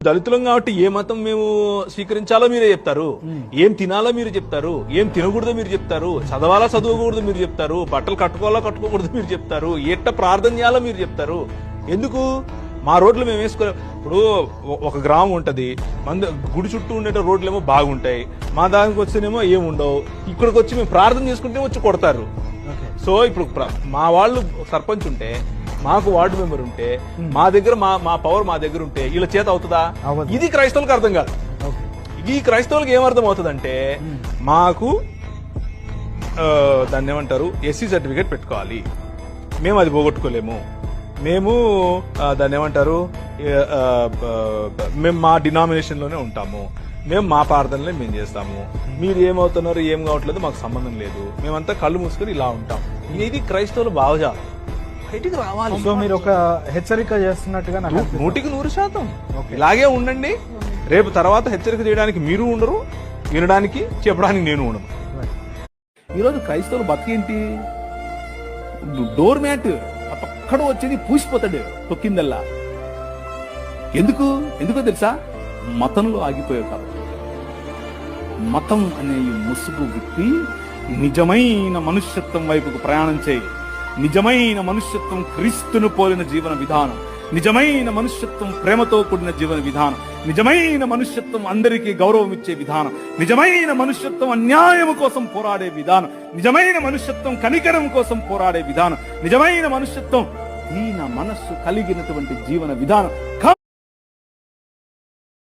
దళితులం కాబట్టి ఏ మతం మేము స్వీకరించాలో మీరే చెప్తారు, ఏం తినాలో మీరు చెప్తారు, ఏం తినకూడదో మీరు చెప్తారు, చదవాలా చదవకూడదు మీరు చెప్తారు, బట్టలు కట్టుకోవాలా కట్టుకోకూడదు మీరు చెప్తారు, ఎట్ట ప్రార్థన చేయాలో మీరు చెప్తారు. ఎందుకు మా రోడ్లు మేము వేసుకోలేము? ఇప్పుడు ఒక గ్రామం ఉంటది, గుడి చుట్టూ ఉండే రోడ్లు ఏమో బాగుంటాయి, మా దానికి వచ్చేనేమో ఏముండవు. ఇక్కడికి వచ్చి మేము ప్రార్థన చేసుకుంటే వచ్చి కొడతారు. సో ఇప్పుడు మా వాళ్ళు సర్పంచ్ ఉంటే, మాకు వార్డు మెంబర్ ఉంటే, మా దగ్గర మా పవర్ మా దగ్గర ఉంటే వీళ్ళ చేత అవుతుందా? ఇది క్రైస్తవులకు అర్థం కాదు. ఈ క్రైస్తవులకు ఏమర్థం అవుతుందంటే, మాకు దాన్ని ఏమంటారు, ఎస్సీ సర్టిఫికేట్ పెట్టుకోవాలి, మేము అది పోగొట్టుకోలేము, మేము దాన్ని ఏమంటారు, మేము మా డినామినేషన్ లోనే ఉంటాము, మేము మా ప్రార్థనలే మేము చేస్తాము, మీరు ఏమవుతున్నారు ఏం కావట్లేదు మాకు సంబంధం లేదు, మేమంతా కళ్ళు మూసుకొని ఇలా ఉంటాం. ఇది క్రైస్తవులు బాగా బయటికి రావాలి. సో మీరు ఒక హెచ్చరిక చేస్తున్నట్టుగా 100% ఇలాగే ఉండండి. రేపు తర్వాత హెచ్చరిక చేయడానికి మీరు ఉండరు, వినడానికి చెప్పడానికి నేను ఉండను. ఈరోజు క్రైస్తవులు బతికేంటి? డోర్ మ్యాట్ అక్కడ వచ్చేది పూసిపోతాడు తొక్కిందల్లా. ఎందుకో తెలుసా? మతంలో ఆగిపోయావు కాబట్టి. మతం అనే ఈ ముసుగు విప్పి నిజమైన మనుష్యత్వం వైపుకు ప్రయాణం చేయి. నిజమైన మనుష్యత్వం క్రీస్తును పోలిన జీవన విధానం, నిజమైన మనుష్యత్వం ప్రేమతో కూడిన జీవన విధానం, నిజమైన మనుష్యత్వం అందరికీ గౌరవం ఇచ్చే విధానం, నిజమైన మనుష్యత్వం అన్యాయం కోసం పోరాడే విధానం, నిజమైన మనుష్యత్వం కనికరం కోసం పోరాడే విధానం, నిజమైన మనుష్యత్వం దీన మనస్సు కలిగినటువంటి జీవన విధానం.